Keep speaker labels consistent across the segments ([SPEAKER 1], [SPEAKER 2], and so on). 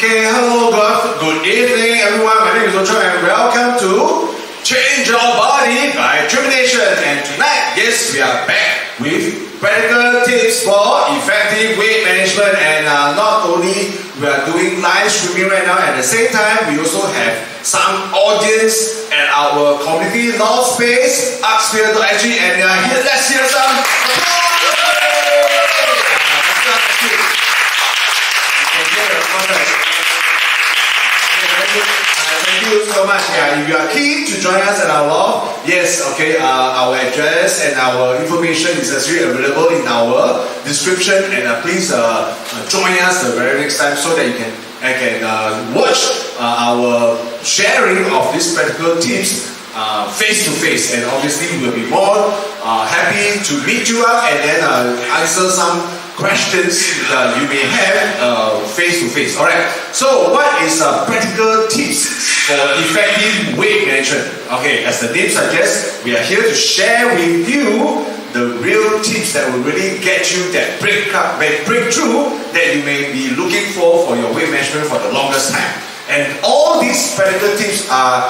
[SPEAKER 1] Okay, hello, good evening everyone. My name is Lim Hoe Cheong and welcome to Change Your Body by Termination. And tonight, yes, we are back with practical tips for effective weight management. And not only we are doing live streaming right now, at the same time, we also have some audience at our community Loft Space, ark.Sphere.sg, and here, let's hear some applause. Thank you so much. If you are keen to join us at our loft, yes, okay, our address and our information is actually available in our description, and please join us the very next time so that you can watch our sharing of these practical tips face to face, and obviously we'll be more happy to meet you up and then answer some questions that you may have face to face. Alright, so what is practical tips for effective weight management? Okay, as the name suggests, we are here to share with you the real tips that will really get you that breakthrough that you may be looking for your weight management for the longest time. And all these practical tips are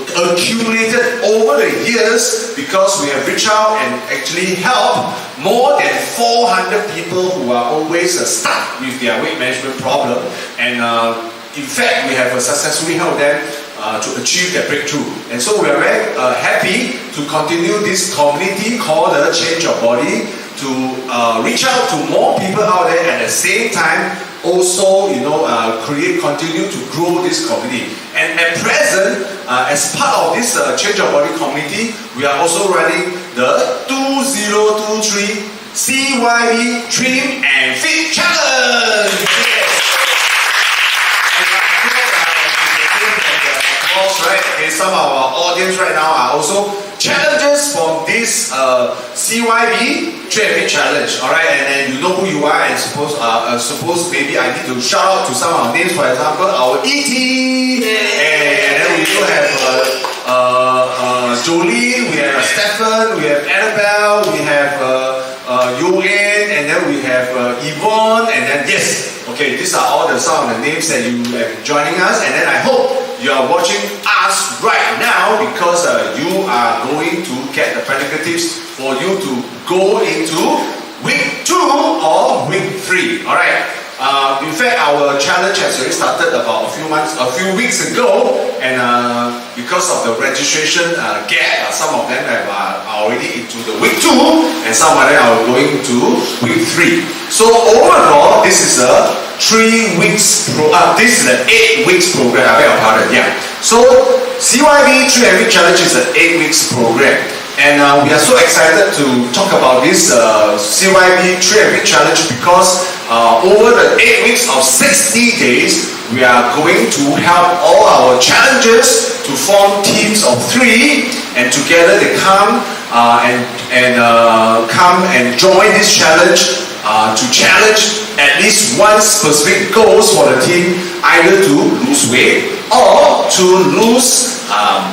[SPEAKER 1] accumulated over the years because we have reached out and actually helped more than 400 people who are always stuck with their weight management problem, and in fact we have successfully helped them to achieve their breakthrough. And so we are very happy to continue this community called Change Your Body, to reach out to more people out there, at the same time also continue to grow this community. And at present, as part of this Change Your Body community, we are also running the 2023 CYB Trim and Fit Challenge. Right? Okay, some of our audience right now are also challenges from this CYB Trim and Fit Challenge. Alright, and then you know who you are, and suppose maybe I need to shout out to some of our names. For example, our ET, and then we Jolene, we have Stefan, we have Annabelle, we have Yuan, and then we have Yvonne, and then yes, okay, these are all some of the names that you have been joining us, and then I hope you are watching us right now because you are going to get the practical tips for you to go into week 2 or week 3. All right. In fact, our challenge has already started about a few weeks ago, and because of the registration gap, some of them are already into the week 2, and some of them are going to week 3. So overall, this is a 3 weeks this is an 8 weeks program. I beg your pardon. Yeah. So CYB 3 Week Challenge is an 8 weeks program. And we are so excited to talk about this CYB 3 Week Challenge because over the 8 weeks of 60 days, we are going to help all our challengers to form teams of 3, and together they come and join this challenge to challenge at least one specific goals for the team, either to lose weight or to lose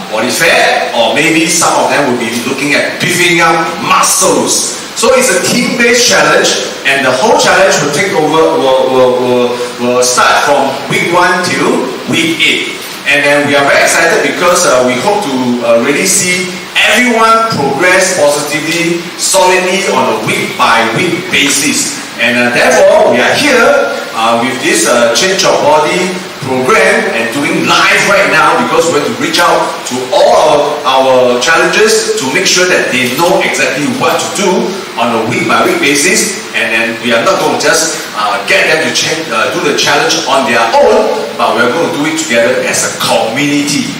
[SPEAKER 1] body fat, or maybe some of them will be looking at beefing up muscles. So it's a team-based challenge, and the whole challenge will take over, will start from week 1 till week 8. And then we are very excited because we hope to really see everyone progress positively, solidly on a week-by-week basis. And therefore, we are here with this Change Your Body program and doing live right now because we have to reach out to all our challengers to make sure that they know exactly what to do on a week-by-week basis. And then we are not going to just get them to do the challenge on their own, but we are going to do it together as a community.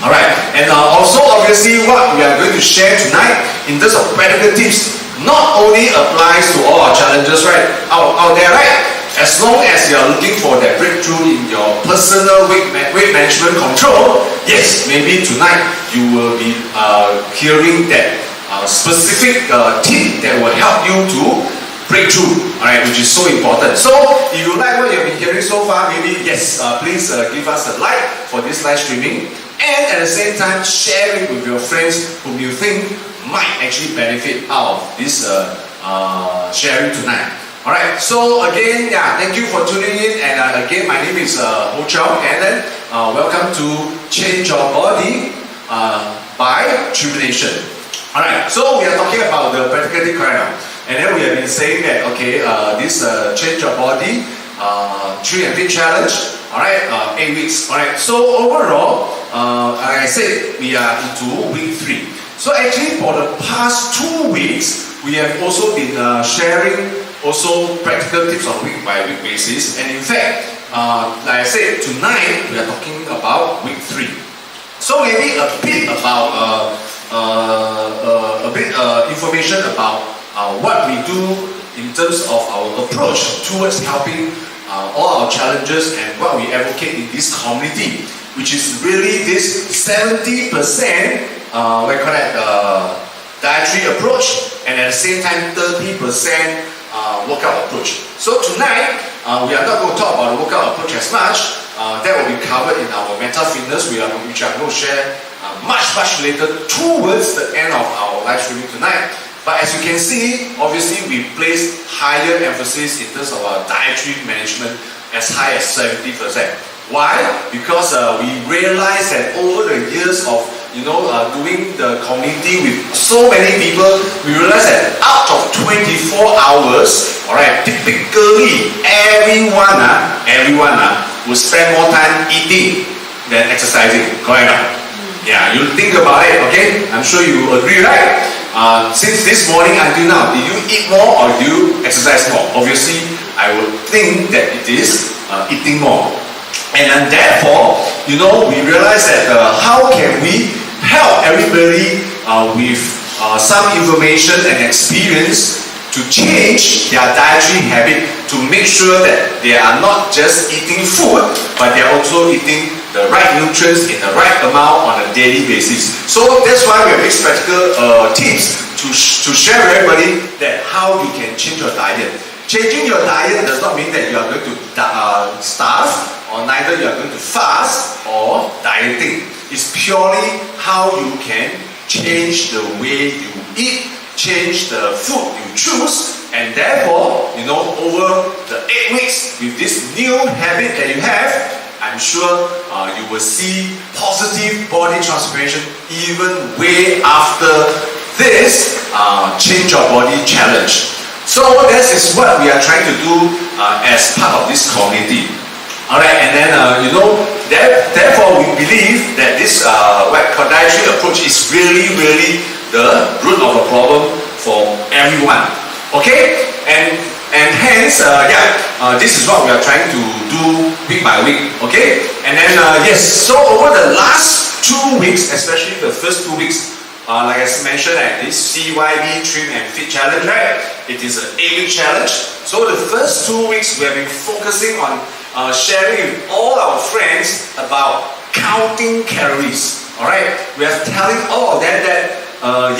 [SPEAKER 1] Alright, and also obviously what we are going to share tonight in terms of practical tips not only applies to all our challengers out there, right? As long as you are looking for that breakthrough in your personal weight management control, yes, maybe tonight you will be hearing that specific tip that will help you to break through, alright, which is so important. So, if you like what you have been hearing so far, maybe yes, please give us a like for this live streaming, and at the same time, share it with your friends whom you think might actually benefit out of this sharing tonight. Alright, so again, yeah, thank you for tuning in, and again, my name is Hoe Cheong, and then welcome to Change Your Body by Tribulation. Alright, so we are talking about the practical tip right now, and then we have been saying that, okay, this Change Your Body 3 Week Challenge, alright, 8 weeks, alright, so overall, like I said, we are into week 3. So actually, for the past 2 weeks, we have also been sharing also practical tips on week-by-week basis, and in fact, like I said, tonight we are talking about week 3. So maybe a bit about information about what we do in terms of our approach towards helping all our challenges and what we advocate in this community, which is really this 70% dietary approach, and at the same time 30% workout approach. So tonight, we are not going to talk about the workout approach as much. That will be covered in our mental fitness, which I'm going to share much later towards the end of our live streaming tonight. But as you can see, obviously we place higher emphasis in terms of our dietary management, as high as 70%. Why? Because we realize that over the years of doing the community with so many people, we realize that out of 24 hours, alright, typically everyone will spend more time eating than exercising. Correct? Yeah, you think about it, okay? I'm sure you agree, right? Since this morning until now, did you eat more or do you exercise more? Obviously, I would think that it is eating more. And then therefore, we realize that how can we help everybody with some information and experience to change their dietary habit, to make sure that they are not just eating food, but they are also eating the right nutrients in the right amount on a daily basis. So that's why we have these practical tips to share with everybody that how you can change your diet. Changing your diet does not mean that you are going to starve, or neither you are going to fast or dieting. It's purely how you can change the way you eat, change the food you choose, and therefore, over the 8 weeks with this new habit that you have, I'm sure you will see positive body transformation even way after this Change Your Body challenge. So this is what we are trying to do as part of this community. Alright, and then therefore we believe that this dietary approach is really the root of the problem for everyone. Okay, and hence this is what we are trying to do week by week. Okay, and then yes, so over the last 2 weeks, especially the first 2 weeks, like I mentioned, this CYB Trim and Fit challenge, right? It is an 8-week challenge. So the first 2 weeks we have been focusing on sharing with all our friends about counting calories. Alright, we are telling all of them that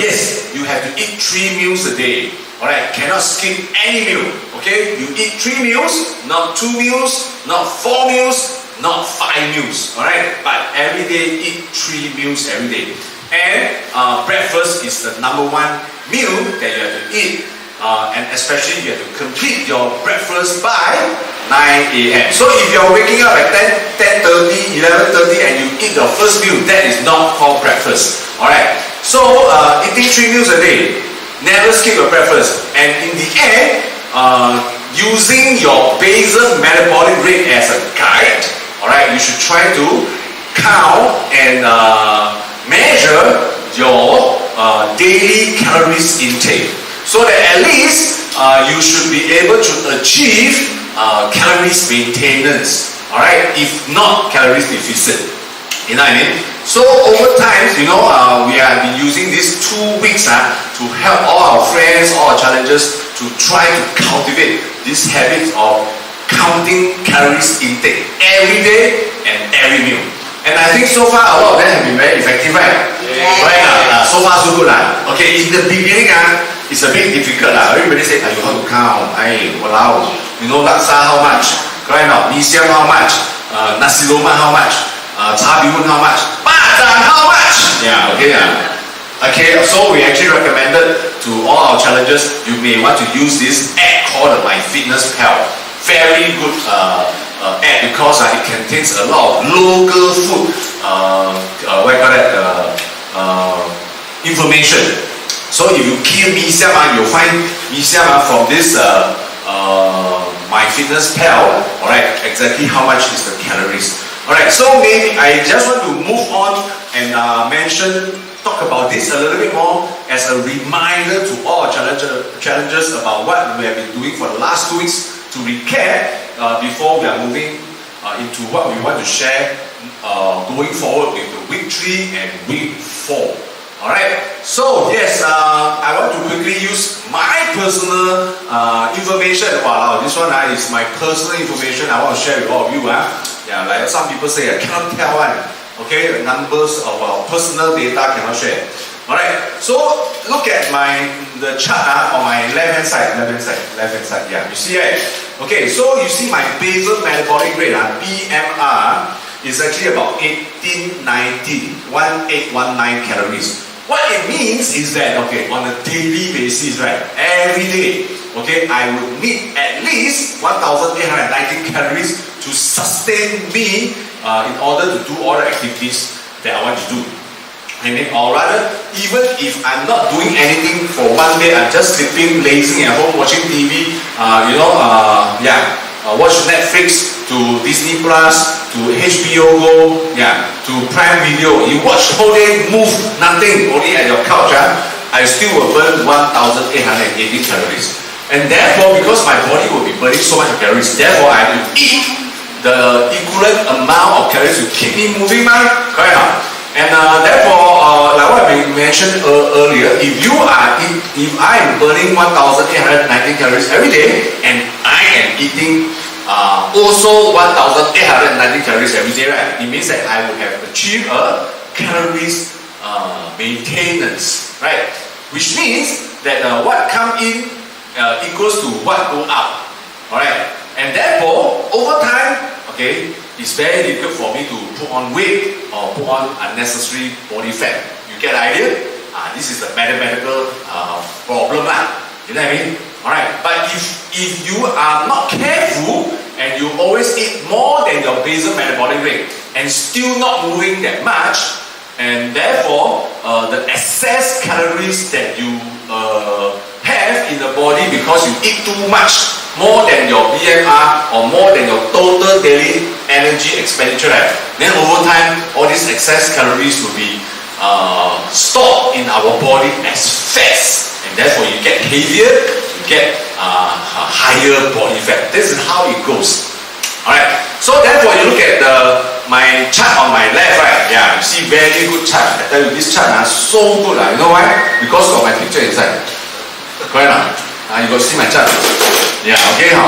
[SPEAKER 1] yes, you have to eat 3 meals a day. Alright, cannot skip any meal. Okay, you eat 3 meals, not 2 meals, not 4 meals, not 5 meals. Alright, but every day eat 3 meals every day. And breakfast is the #1 meal that you have to eat. And especially you have to complete your breakfast by 9 a.m. So if you're waking up at 10:30, 11:30 and you eat your first meal, that is not called breakfast. Alright, so eating 3 meals a day, never skip your breakfast, and in the end, using your basal metabolic rate as a guide, alright, you should try to count and measure your daily calories intake, so that at least you should be able to achieve calories maintenance, alright, if not calories deficit. You know what I mean? So over time, we have been using these 2 weeks to help all our friends, all our challengers to try to cultivate this habit of counting calories intake every day and every meal. And I think so far a lot of them have been very effective, right? Yeah. Right now, so far so good. Okay, in the beginning, it's a bit difficult. Everybody say, you have to count. Walao. Laksa how much? Correct now? Mee siam how much? Nasi lemak how much? Cha bee hoon how much? Bacang how much? Yeah, okay. Okay, so we actually recommended to all our challengers, you may want to use this app called the MyFitnessPal. Very good app because it contains a lot of local food information. So if you key mee siam, you'll find mee siam from this MyFitnessPal. Alright, exactly how much is the calories. Alright, so maybe I just want to move on and talk about this a little bit more as a reminder to all our challengers about what we have been doing for the last 2 weeks. To recap, before we are moving into what we want to share going forward with the week 3 and week 4. Alright, so yes, I want to quickly use my personal information. Wow, this one is my personal information I want to share with all of you. Yeah, like some people say, I cannot tell one. Okay, numbers of our personal data cannot share. Alright, so look at the chart on my left hand side. Yeah, you see it? Okay, so you see my basal metabolic rate, BMR, is actually about 1819 calories. What it means is that, okay, on a daily basis, right, every day, okay, I would need at least 1819 calories to sustain me in order to do all the activities that I want to do. I mean, or rather, even if I'm not doing anything for one day, I'm just sleeping, lazing at home, watching TV, watch Netflix, to Disney Plus, to HBO Go, to Prime Video. You watch the whole day, move, nothing, only at your couch, I still will burn 1880 calories. And therefore, because my body will be burning so much calories, therefore I have to eat the equivalent amount of calories to keep me moving, correct now? And therefore, like what we mentioned earlier, if I am burning 1819 calories every day, and I am eating also 1819 calories every day, right? It means that I would have achieved a calories maintenance, right? Which means that what come in equals to what go out, alright? And therefore, over time, okay, it's very difficult for me to put on weight or put on unnecessary body fat. You get the idea?
[SPEAKER 2] this is the mathematical problem lah. You know what I mean? Alright, but if you are not careful and you always eat more than your basal metabolic rate and still not moving that much, and therefore the excess calories that you have in the body because you eat too much, more than your BMR or more than your total daily energy expenditure, right? Then over time all these excess calories will be stored in our body as fats, and therefore you get heavier, you get higher body fat. This is how it goes. Alright, so therefore you look at my chart on my left, right? Yeah, you see very good chart. I tell you, this chart is so good. You know why? Because of my picture inside. Correct or not? You got to see my chart. Yeah, okay, how?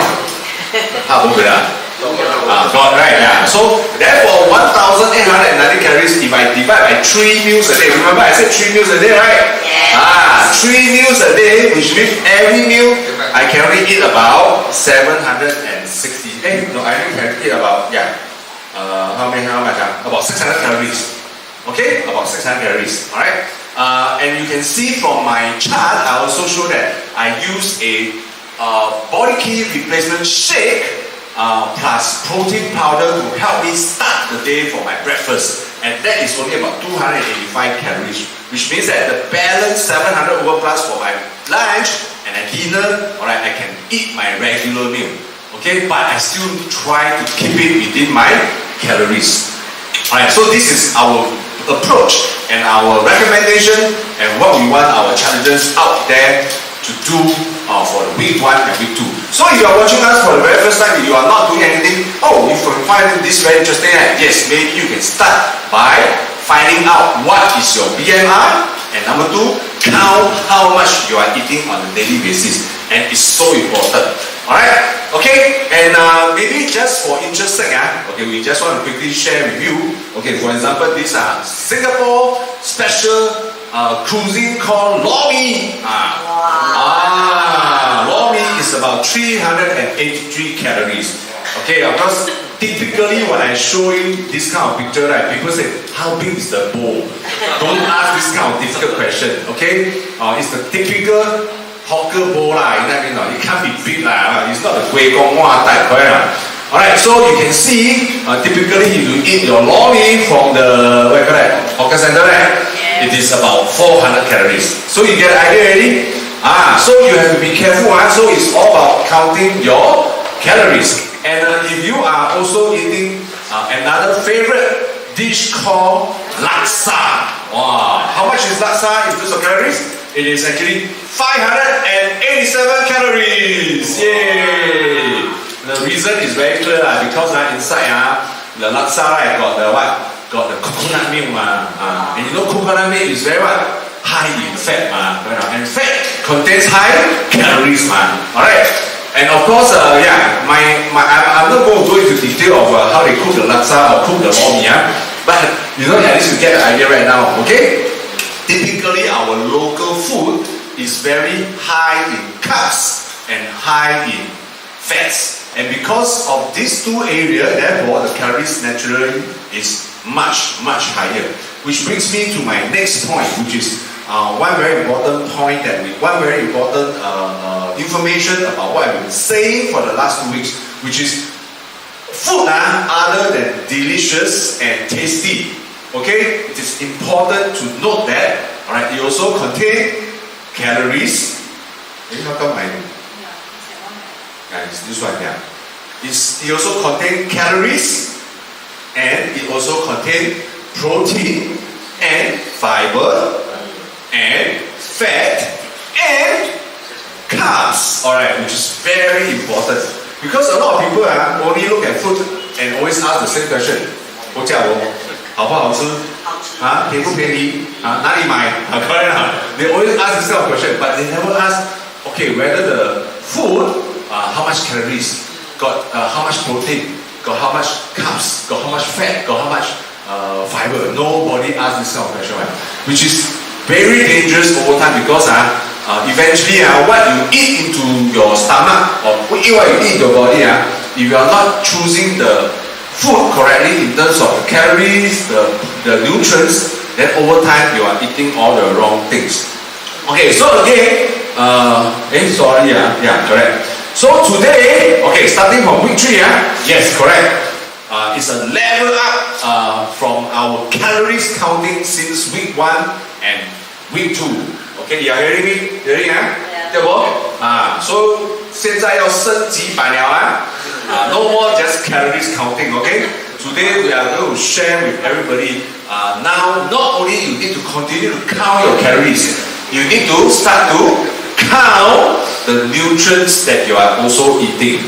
[SPEAKER 2] How good, got right, yeah. So therefore 1,890 calories if I divide by 3 meals a day. Remember I said 3 meals a day, right? Yes. 3 meals a day, which means every meal I can only eat about 760. No, I only can eat about how much? About 600 calories. Okay, about 600 calories. Alright. And you can see from my chart, I also show that I use a Bodykey replacement shake plus protein powder to help me start the day for my breakfast, and that is only about 285 calories, which means that the balance 700 over plus for my lunch and at dinner, alright, I can eat my regular meal, okay, but I still try to keep it within my calories. Alright, so this is our approach and our recommendation and what we want our challengers out there to do for the week 1 and week 2. So if you are watching us for the very first time, if you are not doing anything, you can find this very interesting, yes, maybe you can start by finding out what is your BMR, and number 2, count how much you are eating on a daily basis, and it's so important. Alright, okay, and maybe just for interest sake, okay, we just want to quickly share with you, okay, for example, this Singapore special cuisine called Lomi. Lomi is about 383 calories. Okay, of course, typically when I show you this kind of picture, right, people say, how big is the bowl? Don't ask this kind of difficult question, okay? It's the typical hawker bowl lah, you know what I mean? It can't be big lah, it's not the Gui Gong Hua type, correct? Alright, so you can see, typically if you eat your Lomi from the, what you call that, hawker center, right? It is about 400 calories. So you get the idea already? So you have to be careful. So it's all about counting your calories. And if you are also eating another favorite dish called laksa. Wow. How much is laksa in terms of calories? It is actually 587 calories. Yay! The reason is very clear because inside the laksa got the what? Got the coconut milk, and you know coconut milk is very what? High in fat, and fat contains high calories, alright. And of course, I'm not going to go into detail of how they cook the laksa or cook the lomi, but you know, at least you get the idea right now, okay? Typically, our local food is very high in carbs and high in fats, and because of these two areas, therefore the calories naturally is much higher, which brings me to my next point, which is one very important point information about what I've been saying for the last 2 weeks, which is food other than delicious and tasty, okay, it is important to note that, alright, it also contains calories. How come it's this one, it also contains calories, and it also contains protein and fiber and fat and carbs, alright, which is very important because a lot of people only look at food and always ask the same question: 好价不好吃？便不便宜？哪里买？correct? They always ask this kind of question, but they never ask, okay, whether the food, how much calories, got how much protein, got how much carbs, got how much fat, got how much fiber. Nobody asks this kind of question, right? Which is very dangerous over time because eventually what you eat into your stomach or what you eat in your body, if you are not choosing the food correctly in terms of the calories, the nutrients, then over time you are eating all the wrong things. Okay, so again, correct. So today, okay, starting from week 3, yes, correct. It's a level up from our calories counting since week 1 and week 2. Okay, you are hearing me? Hearing,对不？so 现在要升级版了no more just calories counting, okay? Today we are going to share with everybody. Now, not only you need to continue to count your calories, you need to start to count the nutrients that you are also eating.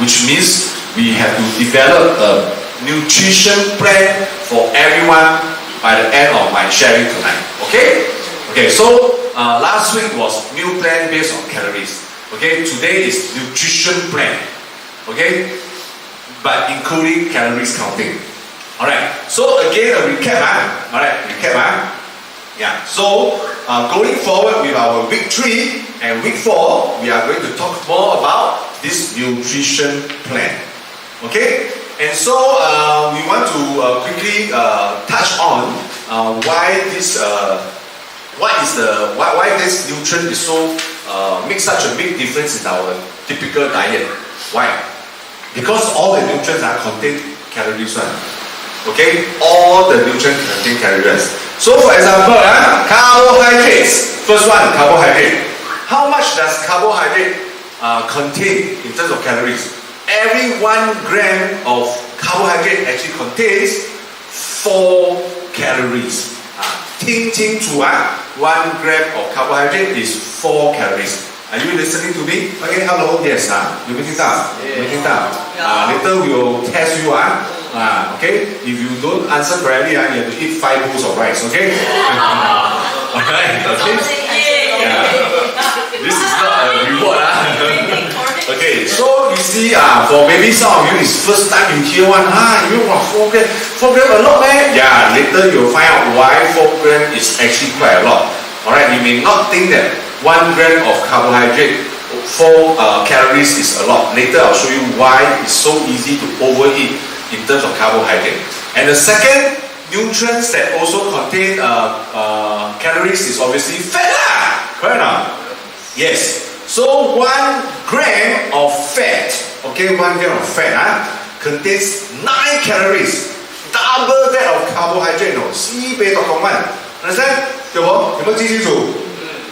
[SPEAKER 2] Which means we have to develop a nutrition plan for everyone by the end of my sharing tonight. Okay? Okay, so last week was meal plan based on calories. Okay, today is nutrition plan. Okay? But including calories counting. Alright, so again a recap. Yeah, so going forward with our week 3 and week 4, we are going to talk more about this nutrition plan. Okay? And so we want to quickly touch on why this nutrient is so makes such a big difference in our typical diet. Why? Because all the nutrients are contain calories. Okay? All the nutrients contain calories. So for example, carbohydrates. First one, carbohydrate. How much does carbohydrate contain in terms of calories? Every 1 gram of carbohydrate actually contains 4 calories. 听清楚1 gram of carbohydrate is 4 calories. Are you listening to me? Okay, hello, yes. 有没有听到？有没有听到？Later we will test you. Okay, if you don't answer correctly, you have to eat 5 bowls of rice. Okay? Alright, okay. Yeah. This is not a reward. Okay, so you see, for maybe some of you, it's first time you hear one. You know, 4 gram a lot, man. Yeah, later you'll find out why 4 gram is actually quite a lot. Alright, you may not think that 1 gram of carbohydrate, 4 calories is a lot. Later I'll show you why it's so easy to overeat in terms of carbohydrate. And the second nutrients that also contain calories is obviously fat. Correct or not? Yes. So 1 gram of fat, okay, 1 gram of fat contains 9 calories, double that of carbohydrate. 4倍多公萬 understand? 對不？有沒有記清楚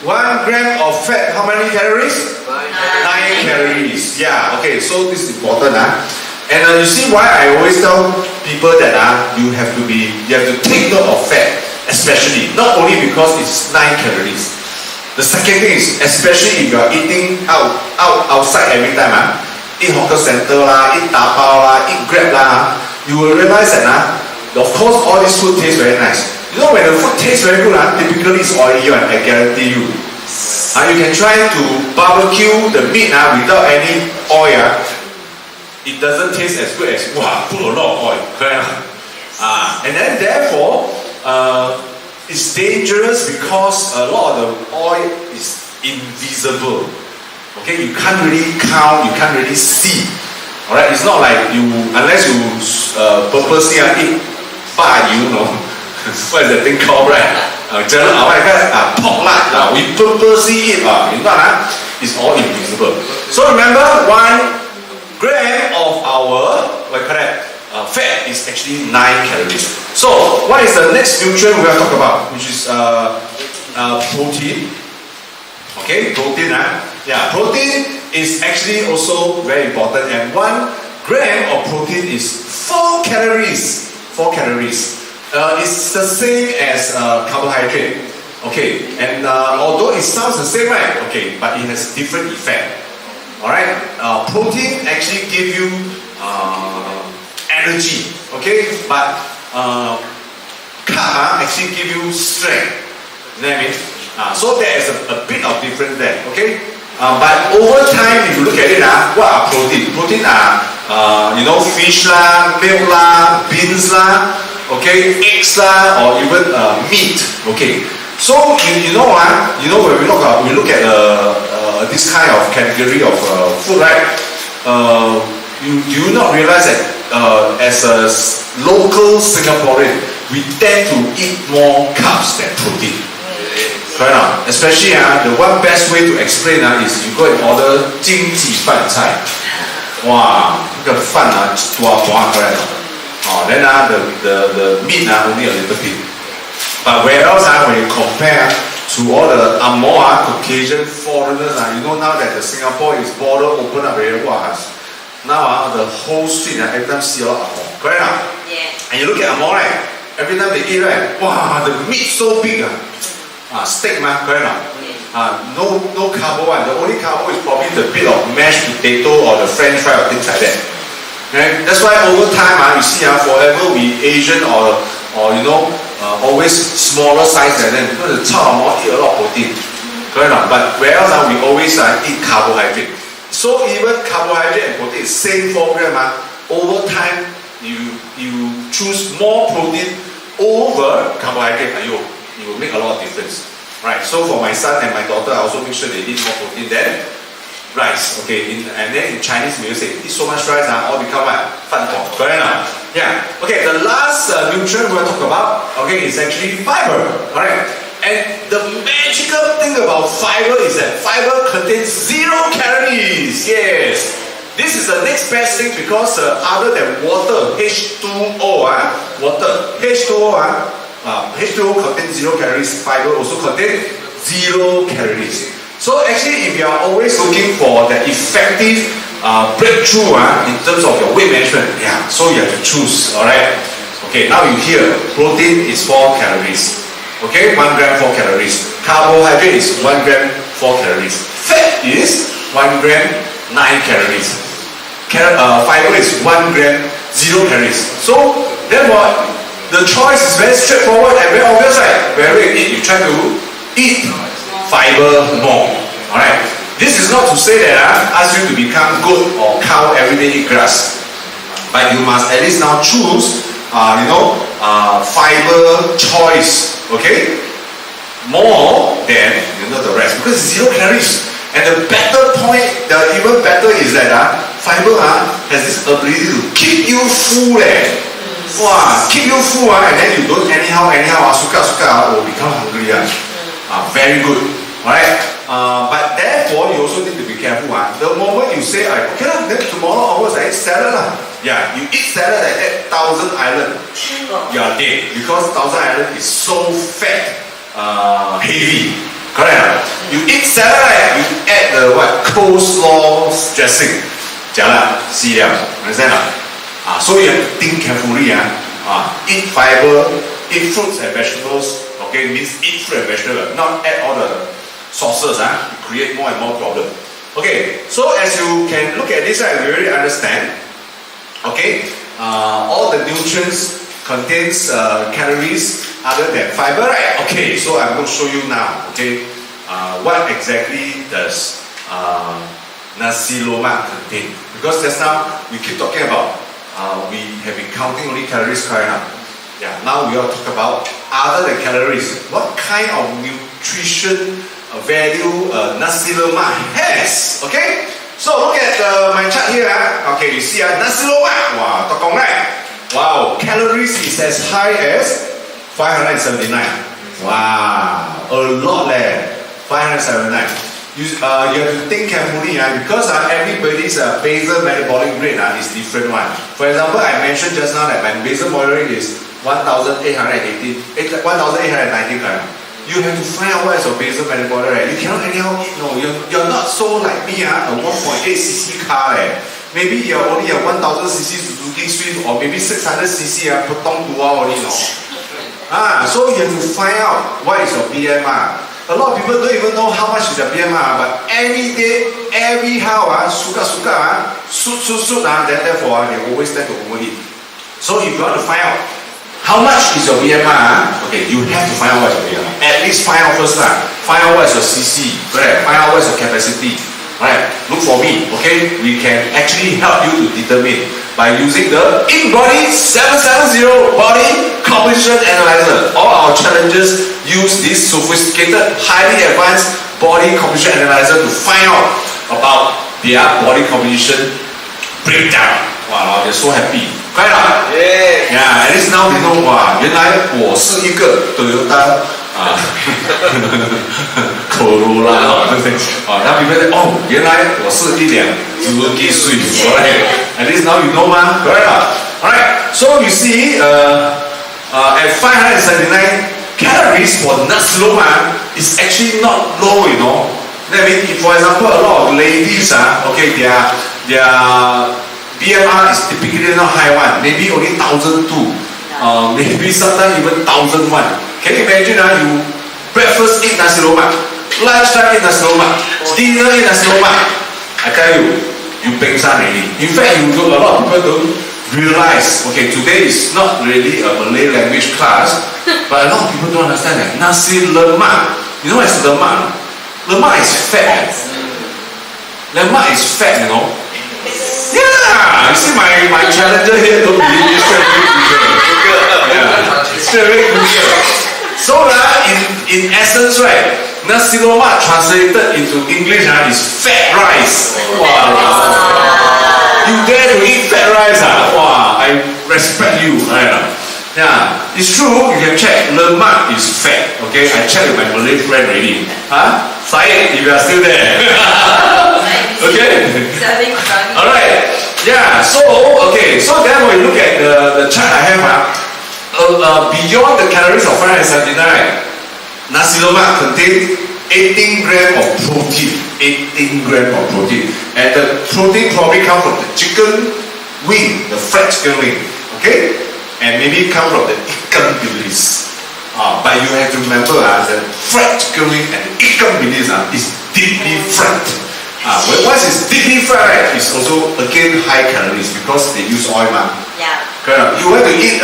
[SPEAKER 2] ？1 gram of fat, how many calories? 9 calories. Yeah, okay, so this is important. And you see why I always tell people that you have to take note of fat, especially, not only because it's 9 calories. The second thing is, especially if you are eating outside every time, eat hawker center eat dabao eat Grab you will realize that of course all this food tastes very nice. You know when the food tastes very good, typically it's oily one, I guarantee you. You can try to barbecue the meat without any oil. It doesn't taste as good as put a lot of oil. Correct? And then therefore, it's dangerous because a lot of the oil is invisible. Okay, you can't really count, you can't really see. Alright, it's not like unless you purposely eat what is that thing called, right? Pork lard, we purposely eat, it's all invisible. So remember, 1 gram of our fat is actually 9 calories. So what is the next nutrient we are talking about? Which is protein. Okay, protein. Yeah, protein is actually also very important, and 1 gram of protein is 4 calories. 4 calories. It's the same as carbohydrate. Okay, and although it sounds the same, right? Okay, but it has different effect. Alright, protein actually give you energy, okay, but carb actually give you strength. You know what I mean? So there is a bit of difference there, okay? But over time, if you look at it, what are protein? Protein are, fish milk beans okay, eggs or even meat, okay? So you know when we look at this kind of category of food, right? You do not realize that as a local Singaporean,
[SPEAKER 1] we tend to eat more carbs than protein. Correct or not? Especially the one best way to explain is you go and order 经济饭菜。哇，那个饭多correct. Then the meat only a little bit. But whereas when you compare to all the Amor Caucasian foreigners, you know now that the Singapore is border open up very well. Now the whole street every time see a lot of Amor. Correct or not?
[SPEAKER 3] Yeah.
[SPEAKER 1] And you look at Amor, right? Every time they eat, right? Wow, the meat so big. Steak, correct or not? No carbo. The only carbo is probably the bit of mashed potato or the French fry or things like that. Okay? That's why over time, you see, forever we Asian or always smaller size than them because the child eat a lot of protein. Correct or not? But whereas we always eat carbohydrate. So even carbohydrate and protein, same 4 grams. Over time, you choose more protein over carbohydrate. It will make a lot of difference. Right, so for my son and my daughter, I also make sure they eat more protein than rice. Okay, and then in Chinese we will say, eat so much rice, all become what? 饭桶. Correct or not? Yeah. Okay, the last nutrient we'll talk about, is actually fiber. Alright. And the magical thing about fiber is that fiber contains 0 calories. Yes. This is the next best thing because other than water, H2O, H2O contains 0 calories, fiber also contains 0 calories. So actually if you are always looking for the effective breakthrough in terms of your weight management, so you have to choose, alright? Okay, now you hear, protein is 4 calories. Okay, 1 gram 4 calories. Carbohydrate is 1 gram 4 calories. Fat is 1 gram 9 calories. Fiber is 1 gram 0 calories. So therefore, the choice is very straightforward and very obvious, right? Wherever you eat, you try to eat fiber more. Alright? This is not to say that I ask you to become goat or cow every day eat grass. But you must at least now choose, fiber choice, okay? More than the rest because it's 0 calories. And the better point, the even better is that fiber has this ability to keep you full. Keep you full and then you don't anyhow suka will become hungry. Very good. Alright? But therefore you also need to be careful. The moment you say, then tomorrow onwards I eat salad. You eat salad at 1,000 Island, you are dead because 1,000 Island is so fat, heavy. Correct? You eat salad, you add the coleslaw dressing. Jialat, see ya. Understand? So you have to think carefully. Eat fiber, eat fruits and vegetables. Okay, means eat fruit and vegetables, not add all the sauces. Create more and more problems. Okay, so as you can look at this, we already understand. Okay, all the nutrients contains calories other than fiber, right? Okay, so I'm going to show you now. Okay, what exactly does nasi lemak contain? Because just now we keep talking about. We have been counting only calories right now. Now we will talk about other than calories. What kind of nutrition value nasi lemak has? Okay, so look at my chart here. Okay, you see nasi lemak. Wow, tokong right? Wow, calories is as high as 579. Wow, a lot 579. You have to think carefully because everybody's basal metabolic rate is different one. For example, I mentioned just now that my basal metabolic rate is 1,890. You have to find out what is your basal metabolic rate. You cannot anyhow eat. No, you're not so like me, a 1.8 cc car. Maybe you're only a 1,000 cc Suzuki Swift or maybe 600 cc Potong Dua only. So you have to find out what is your BMI. A lot of people don't even know how much is their BMI, but every day, everyhow, suit, then therefore they always tend to overeat. So if you want to find out how much is your BMI, okay, you have to find out what is your BMI. At least find out first. Find out what is your CC, correct? Find out what is your capacity. Alright, look for me, okay? We can actually help you to determine by using the InBody 770 Body Composition Analyzer. All our challenges use this sophisticated, highly advanced body composition analyzer to find out about their body composition breakdown. Wow, they're so happy.
[SPEAKER 2] Correct 啦 ？Yeah, at least now they know 哇，原来我是一个 Toyota Corolla 啊，对不对？啊，那 people say 哦，原来我是一辆 Suzuki Swift， correct？ At least now you know 吗 ？Correct 啦 ？Alright, so you see, at 579 calories for nasi lemak is actually not low, you know. That means, for example, a lot of ladies, okay, their BMR is typically not high one, maybe only 1,002, maybe sometimes even 1,001. Can you imagine? You breakfast eat nasi lemak, lunchtime eat nasi lemak, dinner eat nasi lemak. I tell you, you pengsan already. In fact, a lot of people don't realize. Okay, today is not really a Malay language class, but a lot of people don't understand that nasi lemak. You know what is lemak? Lemak is fat. Lemak is fat, you know. Yeah, you see my challenger here don't believe me, straight away Google. Yeah, straight away Google. So in essence, right, nasi lemak translated into English is fat rice. Wow. You dare to eat fat rice? Wow, I respect you. Yeah, it's true, you can check, lemak is fat. Okay, I checked with my Malay friend already. Syed, if you are still there. Okay. Alright. Yeah, so then when you look at the chart I have, beyond the calories of 579, nasi lemak contains 18 grams of protein. 18 grams of protein. And the protein probably comes from the chicken wing, the fried chicken wing. Okay? And maybe come from the ikan bilis. But you have to remember that fried chicken wing and the ikan bilis is deeply fried. Once it's deeply fried, it's also again high calories because they use oil.
[SPEAKER 3] Yeah.
[SPEAKER 2] Correct. You want to eat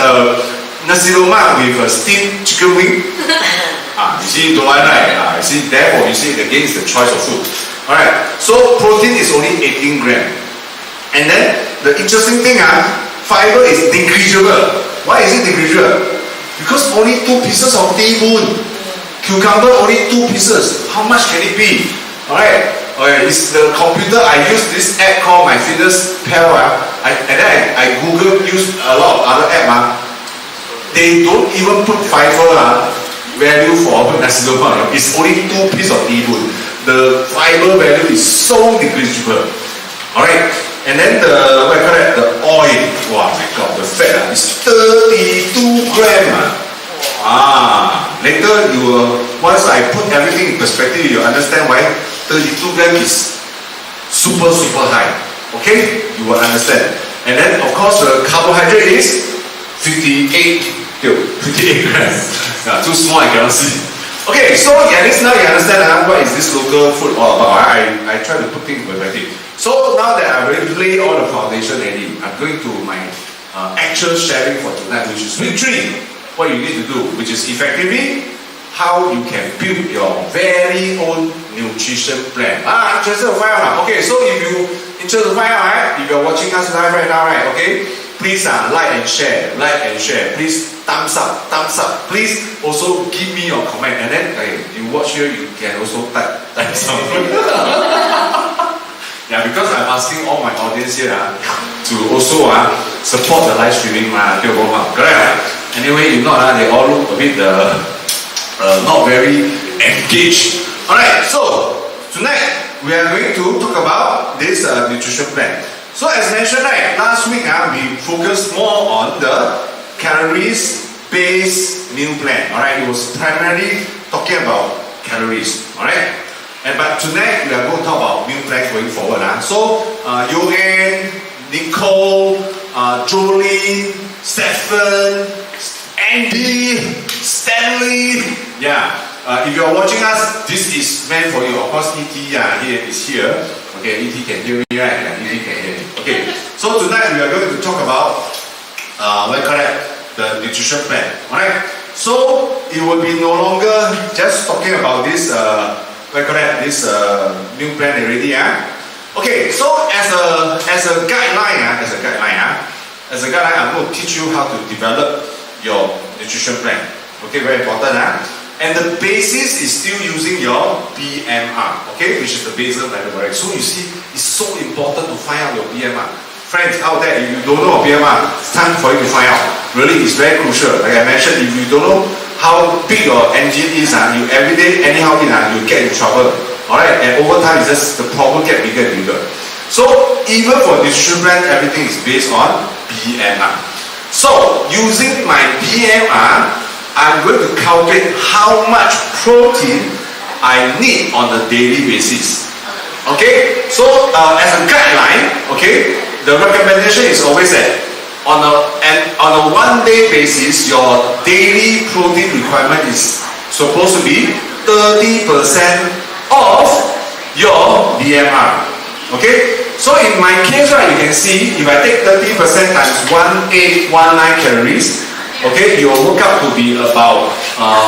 [SPEAKER 2] nasi lemak with a steamed chicken wing? You see, you don't want, right? You see, therefore, you see, again, it's the choice of food. Alright, so protein is only 18 grams. And then, the interesting thing, fiber is negligible. Why is it negligible? Because only 2 pieces of timun. Cucumber, only 2 pieces. How much can it be? Alright, it's the computer. I use this app called My Fitness Pal. And then I Google, use a lot of other apps. They don't even put fiber value for nasi lemak. It's only 2 pieces of timun. The fiber value is so negligible. Alright, and then the oil. Wow, my God, the fat is 32 grams. Later once I put everything in perspective, you understand why 32 grams is super high. Okay, you will understand. And then of course the carbohydrate is 58 grams. Too small, I cannot see. Okay, so at least now you understand what is this local food all about. I try to put things in perspective. So now that I've already laid all the foundation already, I'm going to my actual sharing for tonight, which is week 3. What you need to do, which is effectively how you can build your very own nutrition plan. Interested to find out? Okay, so if you interested to find out, if you're watching us live right now, right? Okay, please like and share. Please thumbs up. Please also give me your comment, and then you watch here, you can also type some. Yeah, because I'm asking all my audience here to also support the live streaming. Correct? Anyway, if not, they all look a bit not very engaged. Alright, so tonight we are going to talk about this nutrition plan. So as mentioned, right, last week we focused more on the calories-based meal plan. Alright, it was primarily talking about calories. Alright, but tonight we are going to talk about meal plan going forward. So Yohan, Nicole, Jolene, Stephen, Andy, Stanley. Yeah, if you are watching us, this is meant for you. Of course, ET is here. Okay, ET can hear me, right? ET can hear me. Okay, so tonight we are going to talk about the nutrition plan. Alright, so it will be no longer just talking about this this meal plan already. Okay, so as a guideline, I'm going to teach you how to develop your nutrition plan. Okay, very important. And the basis is still using your BMR, okay, which is the basal metabolic. So you see, it's so important to find out your BMR.
[SPEAKER 1] friends out there, if you don't know BMR, it's time for you to find out. Really, it's very crucial. Like I mentioned, if you don't know how big your engine is, you every day anyhow you get in trouble. Alright, and over time, it's just the problem get bigger and bigger. So even for distribution plan, everything is based on BMR. So using my BMR, I'm going to calculate how much protein I need on a daily basis. Okay, so as a guideline, okay, the recommendation is always that on a 1 day basis, your daily protein requirement is supposed to be 30% of your BMR. Okay, so in my case, right, you can see if I take 30% times 1819 calories, okay, you will work out to be about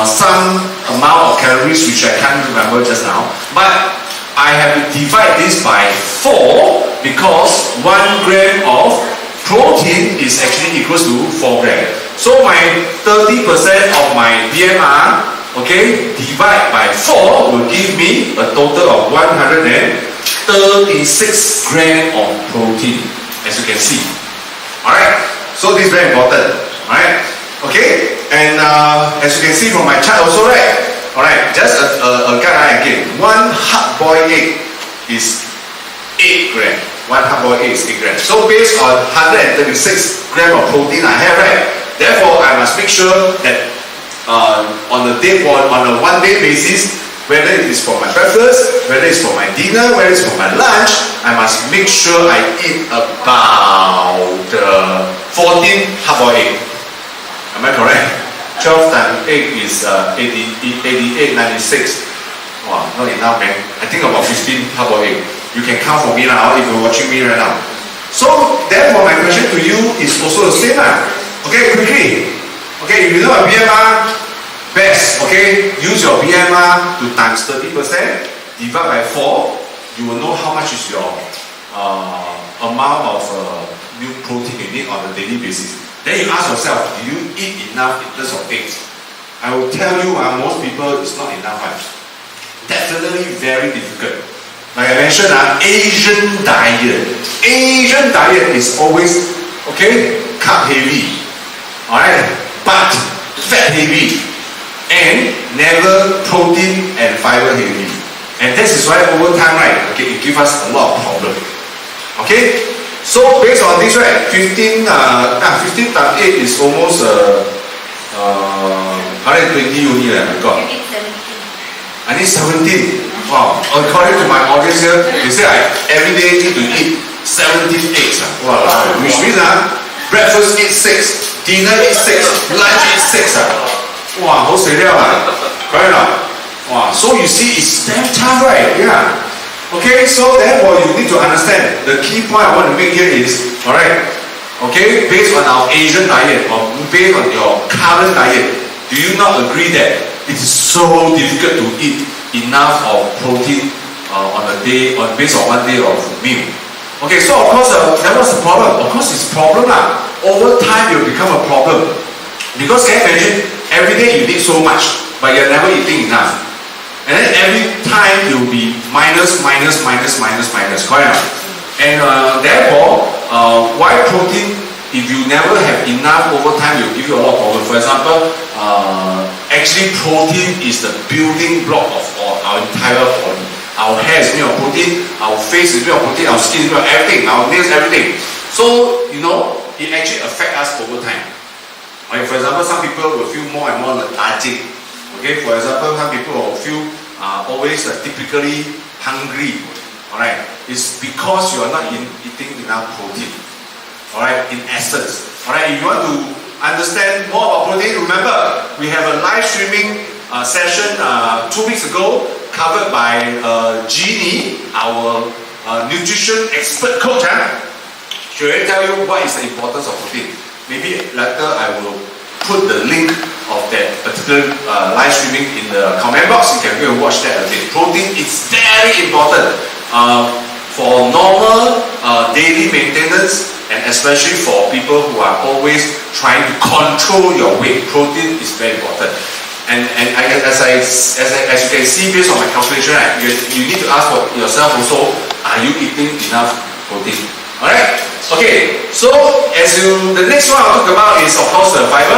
[SPEAKER 1] some amount of calories which I can't remember just now. But I have to divide this by 4 because 1 gram of protein is actually equals to 4 grams. So my 30% of my BMR, okay, divide by 4 will give me a total of 136 grams of protein, as you can see. Alright, so this is very important. Alright, okay, and as you can see from my chart also, right? Alright, just a guideline again. 1 hard-boiled egg is 8 grams. 1 hard-boiled egg is 8 grams. So based on 136 grams of protein I have, right? Therefore, I must make sure that on a 1 day basis, whether it is for my breakfast, whether it's for my dinner, whether it's for my lunch, I must make sure I eat about 14 hard-boiled egg. Am I correct? 12 times 8 is 88, 96. Wow, not enough, man. I think about 15 hard-boiled egg. You can count for me now if you're watching me right now. So, therefore, my question to you is also the same. Okay, quickly. Okay, if you know a BMR, best. Okay, use your BMR to times 30%, divide by 4. You will know how much is your amount of new protein you need on a daily basis. Then you ask yourself, do you eat enough in terms of things? I will tell you, most people, it's not enough. Definitely very difficult. Like I mentioned, Asian diet. Asian diet is always, okay, carb heavy. Alright, but fat heavy. And never protein and fiber heavy. And this is why over time, right, okay, it gives us a lot of problems. Okay? So based on this, right, 15 times 8 is almost 120 only, my God. I need 17. Wow. According to my audience here, they say I every day need to eat 17 eggs. Wow. Which means breakfast eat 6, dinner eat 6, lunch eat 6. Wow, how say that? Correct or not? Wow. So you see, it's damn tough, right? Yeah. Okay, so therefore you need to understand the key point I want to make here is, alright, okay, based on our Asian diet or based on your current diet, do you not agree that it is so difficult to eat enough of protein on a day, based on 1 day of meal? Okay, so of course, that was the problem. Of course, it's a problem. Over time, it will become a problem. Because can you imagine, every day you eat so much, but you're never eating enough. And then every time it will be minus, correct? And therefore, why protein, if you never have enough over time, it will give you a lot of problems. For example, actually protein is the building block of our entire body. Our hair is made of protein, our face is made of protein, our skin is made of everything, our nails, everything. So, you know, it actually affects us over time. Okay, for example, some people will feel more and more lethargic. Okay, for example, some people will feel always typically hungry. Alright, it's because you are not eating enough protein. Alright, in essence. Alright, if you want to understand more about protein, remember we have a live streaming session 2 weeks ago covered by Jeannie, our nutrition expert coach. She will tell you what is the importance of protein. Maybe later I will put the link of that particular live streaming in the comment box. You can go and watch that again. Protein is very important for normal daily maintenance, and especially for people who are always trying to control your weight. Protein is very important. And as you can see, based on my calculation, right, you need to ask for yourself also, are you eating enough protein?
[SPEAKER 2] Alright? Okay, so the next one I'll talk about is of course the fiber.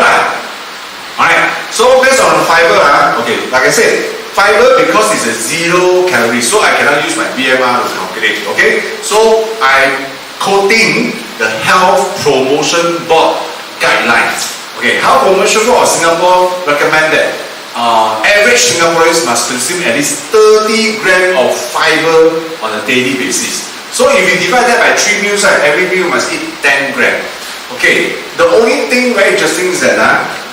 [SPEAKER 2] Alright, so based on fiber, okay, like I said, fiber because it's a 0 calories, so I cannot use my BMR to calculate. Okay, so I'm quoting the Health Promotion Board guidelines. Okay, Health Promotion Board of Singapore recommend that average Singaporeans must consume at least 30 grams of fiber on a daily basis. So if you divide that by 3 meals, every meal must eat 10 grams. Okay, the only thing very interesting is that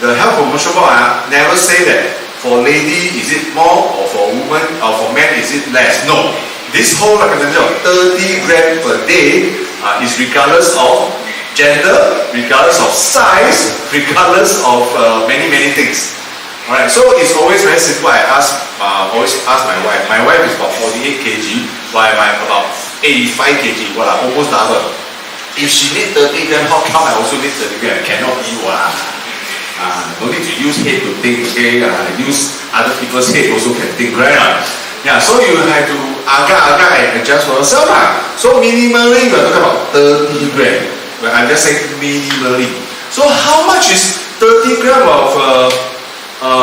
[SPEAKER 2] the Health Promotion Board never say that for lady is it more, or for woman or for men is it less. No, this whole recommendation of 30 grams per day is regardless of gender, regardless of size, regardless of many things. Alright, so it's always very simple. I always ask my wife. My wife is about 48 kg, while I'm about 85 kg. Well, almost double. If she needs 30 grams, how come I also need 30 grams? Cannot be no need to use head to think. Okay, use other people's head also can think, right? Yeah, so you have to agak and adjust for yourself. So minimally, we are talking about 30 grams. Well, I'm just saying minimally. So how much is 30 grams of